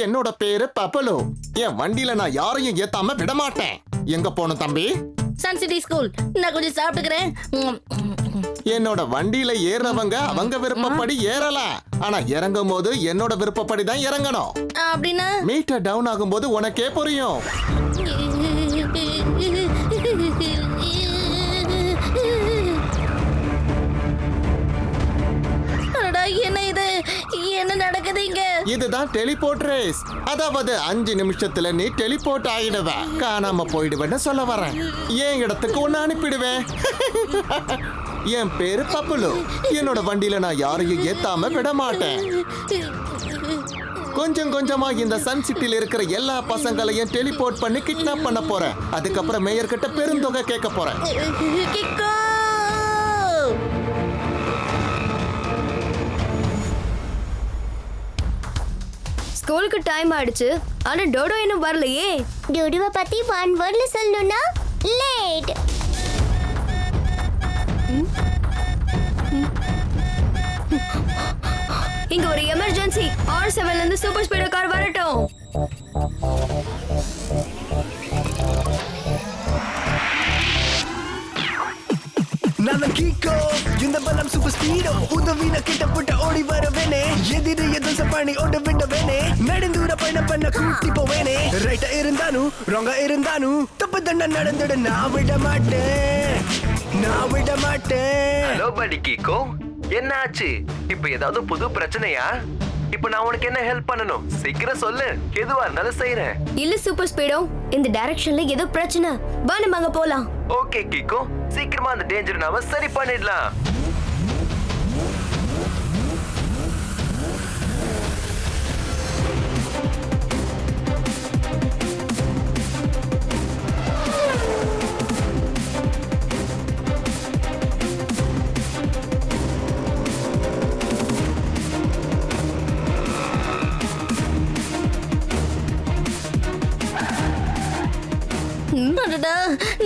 என்னோட பேரு பப்பலு. என் வண்டியில நான் யாரையும் ஏத்தாம விட மாட்டேன். எங்க போகணும் தம்பி? Sun City school. நான் கொஞ்சம் சாப்பிட்டுக்கிறேன். என்னோட வண்டியில ஏறவங்க அவங்க விருப்பப்படி ஏறலாம். ஆனா இறங்கும் போது என்னோட விருப்பப்படி தான் இறங்கணும். அப்படின்னா மீட்டர் டவுன் ஆகும்போது உனக்கே புரியும். என்ன இது? என்ன நடக்குது இங்க? இதுதான் டெலிபோர்ட் ரேஸ். அதாவது 5 நிமிஷத்துல நீ டெலிபோர்ட் ஆயிடுவ. காணாம போயிடுவேன்னு சொல்ல வரேன். என் இடத்துக்கு ஒன்னு அனுப்பிடுவேன். என் பேரு பப்புலு. என்னோட வண்டியில நான் யாரையும் ஏத்தாம விட மாட்டேன். கொஞ்சம் கொஞ்சமா இந்த சன் சிட்டில இருக்கிற எல்லா பசங்களையும் டெலிபோர்ட் பண்ணி கிட்னாப் பண்ண போறேன். அதுக்கப்புறம் மேயர் கிட்ட பெருந்தொகை கேட்க போறேன். ஸ்கூலுக்கு டைம் ஆயிடுச்சு. ஆனா டோடோ இன்னும் வரலையே. டோடோவை பத்தி ஒன் வேர்ட்ல சொல்லணும்னா லேட். இங்க ஒரு எமர்ஜென்சி. R7ல இருந்து சூப்பர் ஸ்பீடோ கார் வரட்டும். நான் கீக்கோ இந்த பலம் சூப்பர் ஸ்பீடோ உதவின கிட்ட போட்டு ஓடி வரவேனே எதிரி எதுவும் சப்பானி ஓட விடவேனே நடுந்தூர பயணம் பண்ண கூட்டி போவேனே ரைட்டா இருந்தானு ராங்கா இருந்தானு தப்பு தண்டை நடந்துட நான் விட மாட்டேன். ஹலோ படி கீக்கோ, என்ன ஆச்சு? இப்ப ஏதாவது புது பிரச்சனையா? இப்ப நான் உனக்கு என்ன ஹெல்ப் பண்ணணும்? சீக்கிரம் சொல்லு, எதுவா இருந்தாலும் செய்யறேன். இல்ல சூப்பர் ஸ்பீடோ, இந்த டைரக்ஷன்ல ஏதோ பிரச்சனை. வா நம்ம அங்க போலாம். ஓகே கீக்கோ, சீக்கிரமா அந்த டேஞ்சர் நாம சரி பண்ணிடலாம்.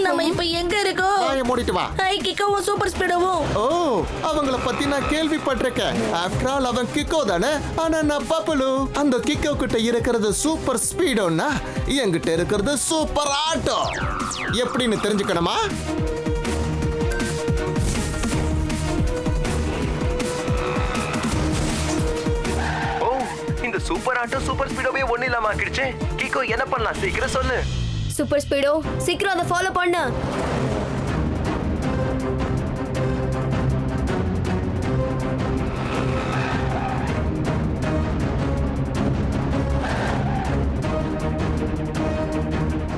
நம்ம இப்ப எங்க இருக்கோம்? மூடிட்டு வா. கிக்கோவும் சூப்பர் ஸ்பீடோவும். ஓ, அவங்கள பத்தி நான் கேள்விப்பட்டிருக்கேன். ஆஃப்டர் ஆல் அவன் கிக்கோ தானே. ஆனா நான் பப்பலு. அந்த கிக்கோ கிட்ட இருக்கிறது சூப்பர் ஸ்பீடோன்னா என்கிட்ட இருக்கிறது சூப்பர் ஆட்டோ. எப்படின்னு தெரிஞ்சுக்கணுமா? ஓ, இந்த சூப்பர் ஆட்டோ சூப்பர் ஸ்பீடோவே ஒண்ணு இல்லாம ஆக்கிடுச்சு. கீக்கோ என்ன பண்ணலாம்? சீக்கிரம் சொல்லு. சூப்பர் ஸ்பீடோ, சீக்கிரம் அதை ஃபாலோ பண்ணு.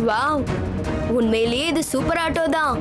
வாவ், உண்மையிலேயே இது சூப்பர் ஆட்டோ தான்.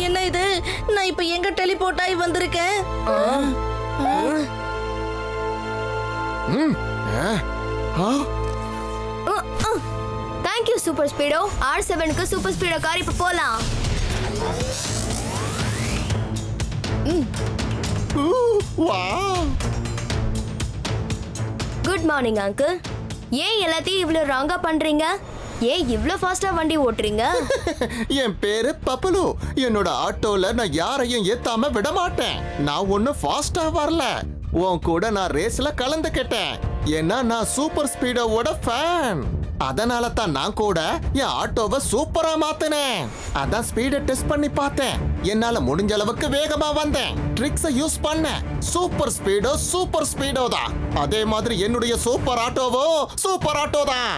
என்ன இது? நான் இப்ப எங்க டெலிபோர்ட் ஆகி வந்திருக்கேன்? Thank you Super Speedo. R7க்கு சூப்பர் ஸ்பீடோ கார் இப்ப போலாம். வாவ். Good morning uncle. ஏன் எல்லாத்தையும் இவ்வளவு ராங்கா பண்றீங்க? ஏன் இவ்ளோ ஃபாஸ்டா வண்டி ஓட்டுறீங்க? என் பேரு பப்புலு. என்னோட ஆட்டோல நான் யாரையும் ஏத்தாம விட மாட்டேன். நான் ஒன்னும் ஃபாஸ்டா வரல. உன் கூட நான் ரேஸ்ல கலந்துக்கிட்டேன். ஏன்னா நான் சூப்பர் ஸ்பீடோவோட ஃபேன். அதனால தான் நான் கூட என் ஆட்டோவை சூப்பரா மாத்தினேன். அதான் ஸ்பீடை டெஸ்ட் பண்ணி பார்த்தேன். என்னால முடிஞ்ச அளவுக்கு வேகமா வந்தேன். ட்ரிக்ஸை யூஸ் பண்ணேன். சூப்பர் ஸ்பீடோ தான். அதே மாதிரி என்னுடைய சூப்பர் ஆட்டோவோ சூப்பர் ஆட்டோ தான்.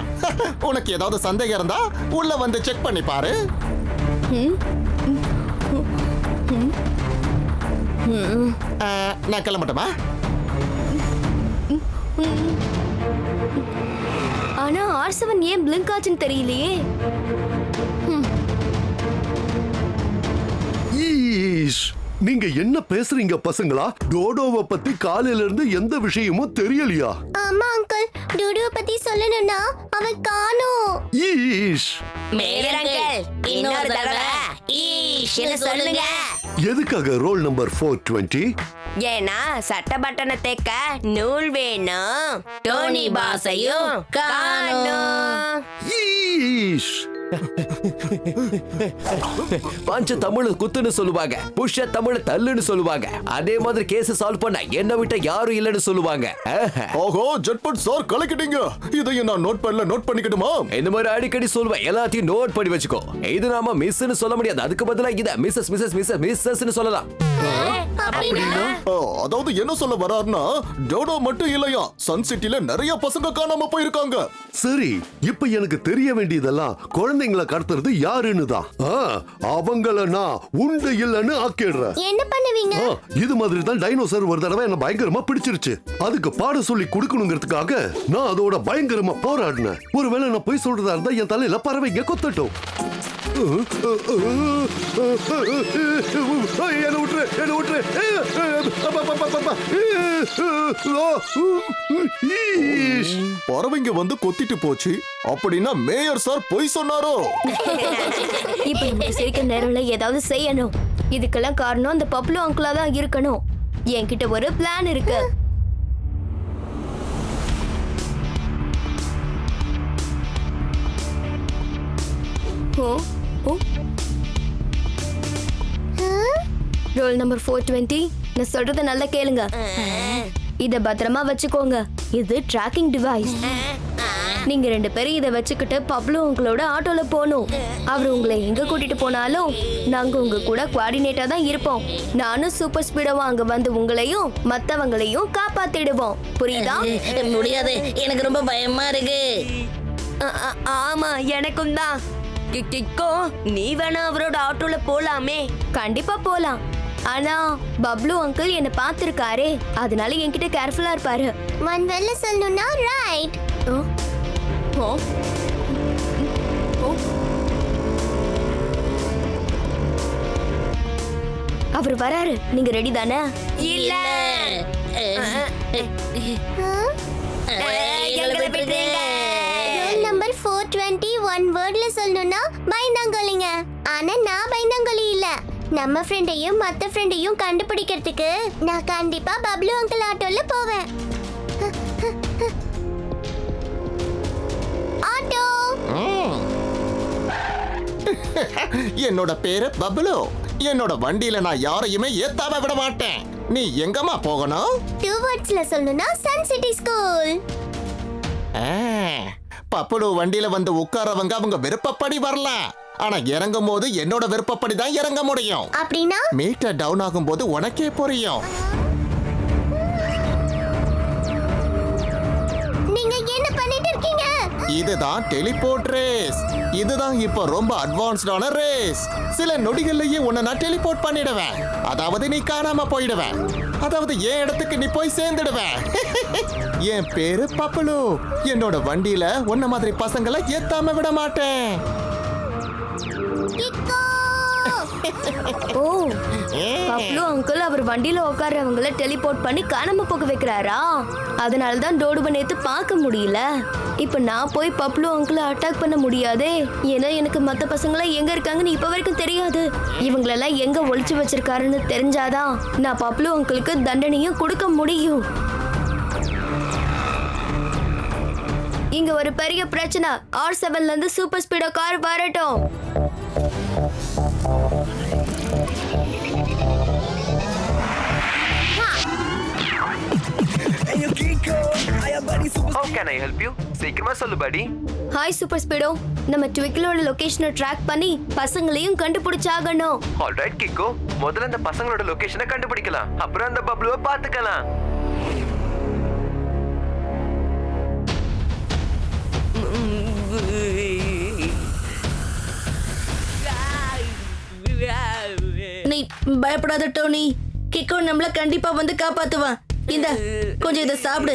உனக்கு ஏதாவது சந்தேகம் இருந்தா உள்ள வந்து செக் பண்ணி பாரு. நான் கிளம்பட்டுமா? ஆனா R7 ஏன் பிளிங்க் ஆச்சுன்னு தெரியலையே. ஈஷ், நீங்க என்ன பேசுறீங்க பசங்களா? டோடோவை பத்தி காலையில இருந்து எந்த விஷயமும் தெரியலையா? ஆமா அங்கிள், டூடுவை பத்தி சொல்லணும்னா அவன் காணோம். ஈஷ், மேயர் அங்கிள், இன்னொரு தடவை ஈஷ்னு சொல்லுங்க. எதுக்காக ரோல் நம்பர் 420? ஏன்னா சட்ட பட்டனை தேக்க நூல் வேணும். டோனி பாஸையும் காணோம். ஈஷ், பஞ்ச தமிழ் குத்துன்னு சொல்லுவாங்க, புஷ்ஷ தமிழ் தள்ளுன்னு சொல்லுவாங்க. அதே மாதிரி கேஸ் சால்வ் பண்ண என்ன விட்ட யாரும் இல்லைன்னு சொல்லுவாங்க. ஓஹோ, ஜட்பட் சார் கலக்கிட்டீங்க. இதையும் நான் நோட் பண்ணிக்கிடுமா? இந்த மாதிரி அடிக்கடி சொல்லுவேன், எல்லாத்தையும் நோட் பண்ணி வச்சுக்கோ. இது நாம மிஸ்ன்னு சொல்ல முடியாது, அதுக்கு பதிலா இத மிஸ்ஸஸ்னு சொல்லலாம். ஓ, அதாவது என்ன சொல்ல வராருன்னா, டோடோ மட்டும் இல்லையா, சன் சிட்டில நிறைய பசங்க காணாம போயிருக்காங்க. சரி, இப்ப எனக்கு தெரிய வேண்டியதெல்லாம் குழந்தைங்களை கடத்துறது யாருன்னு தான். அவங்கள நான் உண்டு இல்லைன்னு ஆக்கிடுறேன். என்ன பண்ணுவீங்க? இது மாதிரி தான் டைனோசர் ஒரு தடவை என்ன பயங்கரமா பிடிச்சிருச்சு. அதுக்கு பாட சொல்லி கொடுக்கணுங்கிறதுக்காக நான் அதோட பயங்கரமா போராடினேன். ஒருவேளை நான் போய் சொல்றதா இருந்தா என் தலையில பறவைங்க கொத்தட்டும். என்ன விட்டுரு. பறவைங்க வந்து கொத்திட்டு போச்சு. அப்படின்னா மேயர் சார் பொய் சொன்னாரோ? இப்ப நமக்கு சிரிக்க நேரம்ல ஏதாவது செய்யணும். இதுக்கெல்லாம் காரணம் அந்த பப்ளு அங்கிளா தான் இருக்கணும். என்கிட்ட ஒரு பிளான் இருக்கு. Roll number 420. நான் சொல்றத நல்லா கேளுங்க. இத பத்திரமா வச்சுக்கோங்க. இது ட்ராக்கிங் டிவைஸ். நீங்க 2 பேரும் இதை வச்சுக்கிட்டு பப்ளு உங்களோட ஆட்டோல போகணும். அவர் உங்களை எங்க கூட்டிட்டு போனாலும் நாங்க உங்க கூட குவாடினேட்டா தான் இருப்போம். நானும் சூப்பர் ஸ்பீடோவா அங்க வந்து உங்களையும் மத்தவங்களையும் காப்பாத்திடுவோம். புரியுதா? முடியாது, எனக்கு ரொம்ப பயமா இருக்கு. ஆமா, எனக்கும் தான். கிக்கோ, நீ வேணா அவரோட ஆட்டோல போலாமே. கண்டிப்பா போலாம். ஆனா பப்ளு அங்கிள் என்ன பாத்துருக்காரே, அதனால என்கிட்ட கேர்ஃபுல்லா இருப்பாரு. ஒன் வேர்ட்ல சொல்லணும்னா ரைட். அவர் வராரு. நீங்க ரெடி தானே? இல்ல, எங்களை விட்டுருங்க. ரோல் நம்பர் 420 ஒன் வேர்ட்ல சொல்லணும்னா பயந்தாங்கோலிங்க. ஆனா நான் பயந்தாங்கோலி இல்ல. நம்ம ஃப்ரெண்டையும் மத்த ஃப்ரெண்டையும் கண்டுபிடிக்கிறதுக்கு நான் கண்டிப்பா பப்ளு அங்கிள் ஆட்டோல போவேன். ஆட்டோ. என்னோட பேரு பப்ளு. என்னோட வண்டியில நான் யாரையுமே ஏத்தாம விட மாட்டேன். நீ எங்கம்மா போகணும்? 2 வேர்ட்ஸ்ல சொல்லணும்னா சன் சிட்டி ஸ்கூல். பப்புலு வண்டியில வந்து உட்காரவங்க அவங்க விருப்பப்படி வரலாம். ஆனா இறங்கும் போது என்னோட விருப்பப்படி தான் இறங்க முடியும். அப்படின்னா மீட்டர் டவுன் ஆகும் போது உனக்கே புரியும். நீங்க என்ன பண்ணிட்டு இருக்கீங்க? இதுதான் டெலிபோர்ட் ரேஸ். இதுதான் இப்போ ரொம்ப அட்வான்ஸ்டான ரேஸ். சில நொடிகள்லயே உன்னை நான் டெலிபோர்ட் பண்ணிடுவேன். அதாவது நீ காணாம போயிடுவேன். அதாவது என் இடத்துக்கு நீ போய் சேர்ந்துடுவேன். என் பேரு பப்புலு. என்னோட வண்டியில உன்ன மாதிரி பசங்களை ஏத்தாம விட மாட்டேன். கிக்கோ. ஓ பப்ளு அங்கிள் அவர் வண்டியில உட்கார்றவங்கள டெலிபோர்ட் பண்ணி காணாம போக வைக்கிறாரா? அதனால தான் டோடுவை நேத்து பார்க்க முடியல. இப்ப நான் போய் பப்ளு அங்கிள அட்டாக் பண்ண முடியாதே, ஏன்னா எனக்கு மத்த பசங்களாம் எங்க இருக்காங்கன்னு இப்ப வரைக்கும் தெரியாது. இவங்களெல்லாம் எங்க ஒளிச்சு வச்சிருக்காருன்னு தெரிஞ்சாதான் நான் பப்ளு அங்கிளுக்கு தண்டனையும் கொடுக்க முடியும். இங்க ஒரு பெரிய பிரச்சனை. R7ல இருந்து சூப்பர் ஸ்பீடோ கார் வரட்டும். How can I help you? சீக்கிரமா சொல்லு படி. ஹாய் சூப்பர் ஸ்பீடோ, நம்ம ட்விக்கிளோட லொகேஷனை ட்ராக் பண்ணி பசங்களையும் கண்டுபிடிச்சாகணும். ஆல்ரைட் கிக்கோ, முதல்ல அந்த பசங்களோட லொகேஷனை கண்டுபிடிக்கலாம், அப்புறம் அந்த பப்ளுவை பாத்துக்கலாம். நீ பயப்படாத டோனி, கிக்கோ நம்மள கண்டிப்பா வந்து காப்பாத்துவான். இந்த கொஞ்சம் இத சாப்பிடு.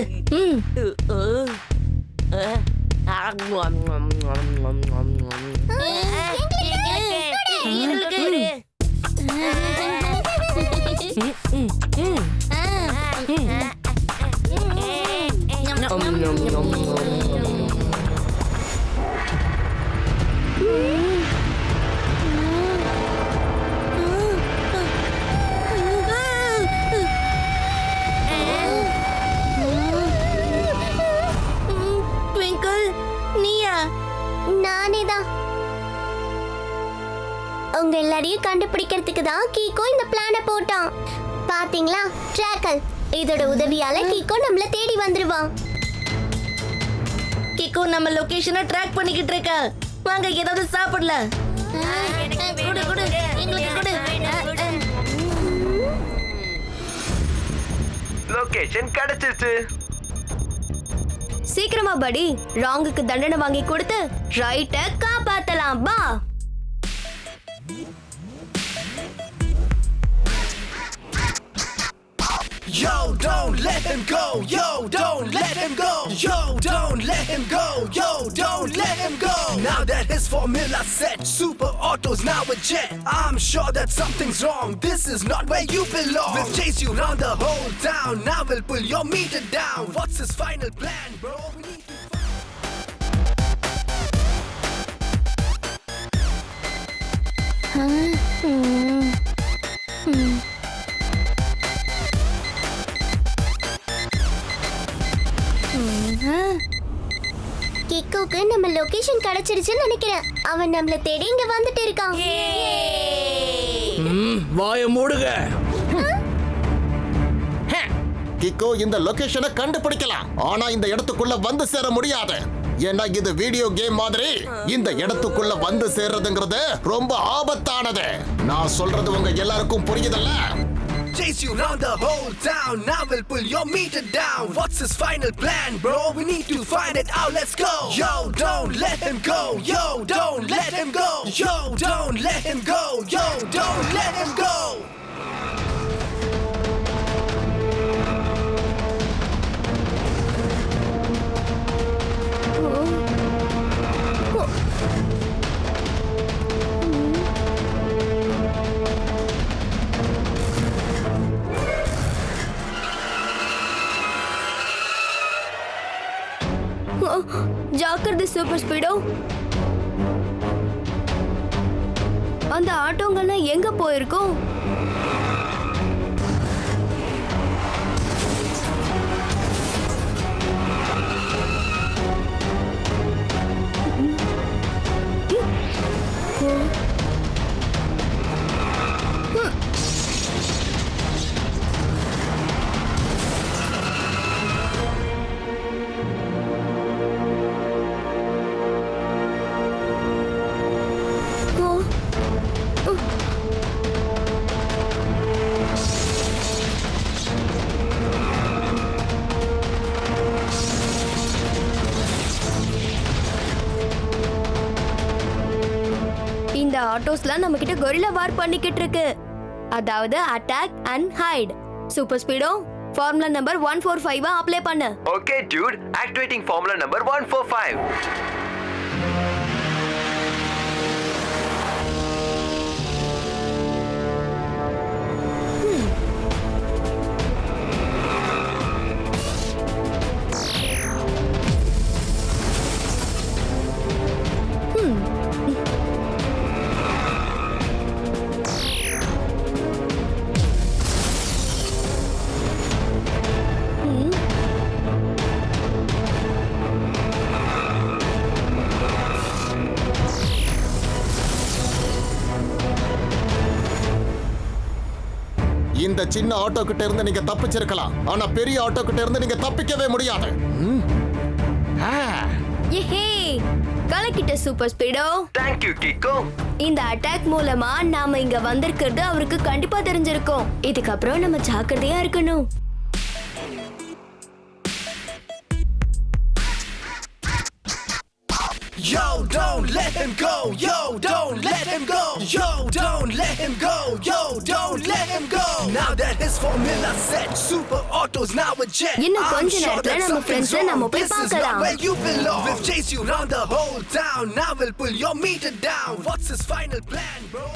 ட்விங்கிள், நீயா? நானே தான். உங்க எல்லாரையும் கண்டுபிடிக்கிறதுக்கு தான் கீகோ இந்த பிளான போட்டான். பாத்தீங்களா, ட்ராக்கல் இதோட உதவியால கீகோ நம்மள தேடி வந்துருவான். கிக்கோ நம்ம லொகேஷனை ட்ராக் பண்ணிக்கிட்டு இருக்கா. வாங்க ஏதாவது சாப்பிடலாம். குடு குடு, எங்களுக்கு குடு. லொகேஷன் கிடைச்சிருச்சு. சீக்கிரமா படி, ராங்குக்கு தண்டனை வாங்கி கொடுத்து ரைட்ட காப்பாத்தலாம். பா. Yo, don't let him go. Yo, don't let him go. Yo, don't let him go. Yo, don't let him go. Now that his formula set, super autos now a jet. I'm sure that something's wrong. This is not where you belong. We'll chase you round the whole town. Now we'll pull your meter down. What's his final plan, bro? We need to கிக்கோக்கு நம்ம location கிடைச்சிருச்சுன்னு நினைக்கிறேன். அவன் நம்மள தேடி இங்க வந்துட்டு இருக்கான். வாய மூடுங்க. கிக்கோ இந்த லொகேஷனை கண்டுபிடிக்கலாம், ஆனா இந்த இடத்துக்குள்ள வந்து சேர முடியாது. ஏன்னா இது வீடியோ கேம் மாதிரி. இந்த இடத்துக்குள்ள வந்து சேர்றதுங்கிறது ரொம்ப ஆபத்தானது. நான் சொல்றது உங்க எல்லாருக்கும் புரியுதல்ல? Chase you round the whole town. Now we'll pull your meter down. What's his final plan, bro? We need to find it out. Let's go. Yo, don't let him go. Yo, don't let him go. Yo, don't let him go. Yo, don't let him go. ஜாக்கிரதை super ஸ்பீடோ. அந்த ஆட்டோங்கெல்லாம் எங்க போயிருக்கோம்? இந்த ஆட்டோஸ்லாம் நம்ம கிட்ட gorilla வார் பண்ணிக்கிட்டு இருக்கு. அதாவது attack and hide. Super Speedo, formula number 145 apply பண்ணு. Okay dude, activating formula number 145. இந்த சின்ன ஆட்டோ கிட்ட இருந்து நீங்க தப்பிச்சிருக்கலாம், ஆனா பெரிய ஆட்டோ கிட்ட இருந்து நீங்க தப்பிக்கவே முடியாது. ஏஹே கலக்கிட்ட சூப்பர் ஸ்பீடோ. தேங்க் யூ கிக்கோ. இந்த அட்டாக் மூலமா நாம இங்க வந்திருக்கிறது அவருக்கு கண்டிப்பா தெரிஞ்சிருக்கும். இதுக்கப்புறம் நம்ம ஜாக்கிரதையா இருக்கணும். Yo, don't let him go. Yo, don't let him go. Yo, don't let him go. Yo, don't let him go. Now that his formula set, super autos now a jet. இன்னும் I'm கொஞ்ச sure நேரத்துல that நம்ம something's friends-அ நம்ம wrong. போய் This is பார்க்கலாம். not where you belong. We've chased you round the whole town. Now we'll pull your meter down. What's his final plan, bro?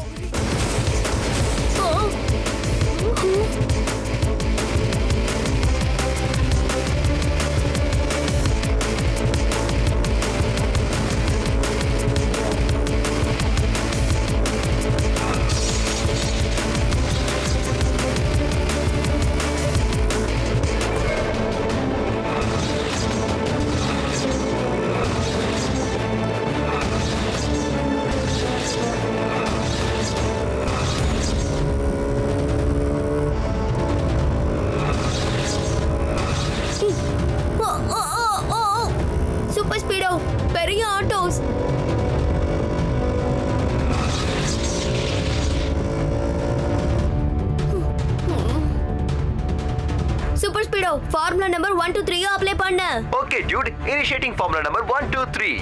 Super Speedo, பெரிய autos. Super Speedo, formula number 1 2 3 apply பண்ண. Okay dude, initiating formula number 1 2 3.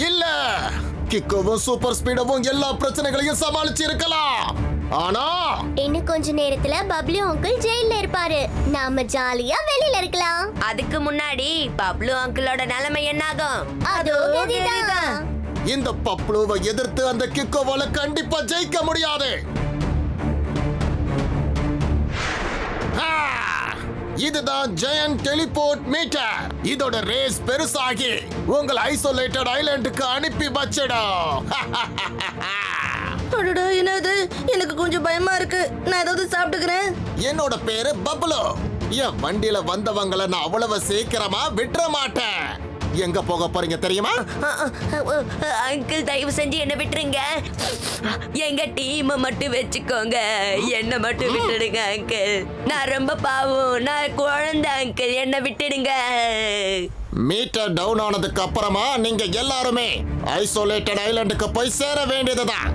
இல்ல, கிக்கோவும் super ஸ்பீடவும் எல்லா பிரச்சனைகளையும் சமாளிச்சு இருக்கலாம், ஆனா இன்னும் கொஞ்ச நேரத்துல பப்ளு அங்கிள் ஜெயில இருப்பாரு. நாம ஜாலியா வெளியில இருக்கலாம். அதுக்கு முன்னாடி பப்ளு அங்கிளோட நிலைமை என்னாகும்? அதோ கதிதான். இந்த பப்ளுவை எதிர்த்து அந்த கிக்கோவால கண்டிப்பா ஜெயிக்க முடியாது. இதுதான் ஜெயண்ட் டெலிபோர்ட் மீட்டர். இதோட ரேஸ் பெருசாகி உங்களை ஐசோலேட்டட் ஐலாண்டுக்கு அனுப்பி வச்சிடும். அடடா, என்னது? எனக்கு கொஞ்சம் பயமா இருக்கு. நான் ஏதாவது சாப்பிட்டுக்கிறேன். என்னோட பேரு பப்ளு. என் வண்டியில வந்தவங்களை நான் அவ்வளவு சீக்கிரமா விட்டுற மாட்டேன். எங்க போக போறீங்க தெரியுமா? அங்கிள் தயவு செஞ்சு என்ன விட்டுருங்க. எங்க டீமை மட்டும் வச்சுக்கோங்க. என்ன மட்டும் விட்டுடுங்க அங்கிள். நான் ரொம்ப பாவம், நான் குழந்தை அங்கிள். என்ன விட்டுடுங்க. மீட்டர் டவுன் ஆனதுக்கு அப்புறமா நீங்க எல்லாருமே ஐசோலேட்டட் ஐலாண்டுக்கு போய் சேர வேண்டியதுதான்.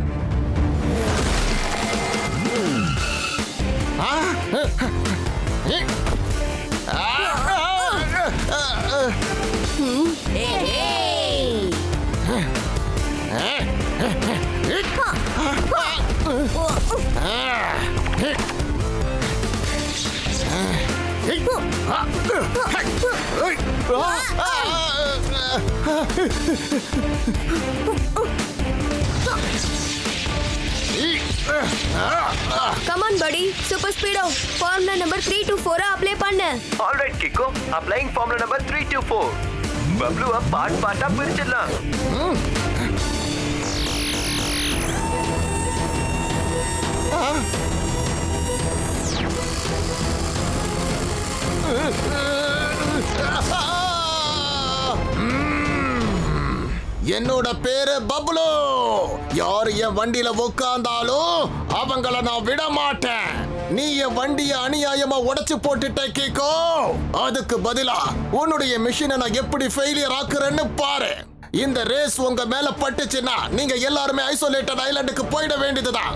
Come on buddy, super speedo. Formula number 3 to 4 apply பண்ணு. All right Kiko, applying formula number 3 to 4. Bablu part பார்ட்டா பிரிச்சிடலாம். என்னோட பேரு பப்ளு. யார் என் வண்டியில உட்கார்ந்தாலும் அவங்கள நான் விட மாட்டேன். நீ என் வண்டிய அநியாயமா உடைச்சு போட்டுட்ட கிக்கோ. அதுக்கு பதிலா உன்னுடைய மிஷினை நான் எப்படி ஃபெயிலியர் ஆக்குறேன்னு பாரு. இந்த ரேஸ் உங்க மேல பட்டுச்சுன்னா நீங்க எல்லாருமே ஐசோலேட்டட் ஐலாண்டுக்கு போயிட வேண்டியதுதான்.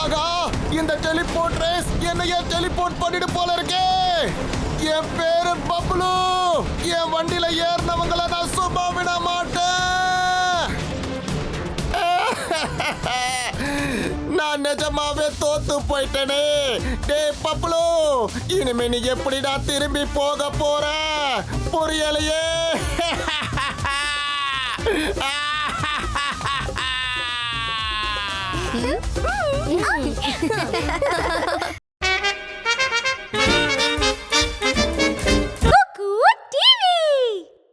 ஆகா, இந்த டெலிபோர்ட் ரேஸ் என்னையே டெலிபோர்ட் பண்ணிட்டு போல இருக்கே. என் பேரு பப்ளு. என் வண்டியில ஏறினவங்கள நான் சும்மா விட மாட்டேன். நான் நிஜமாவே தோத்து போயிட்டேனே. டேய் பப்ளு, இனிமே நீ எப்படிடா திரும்பி போக போற? புரியலையே.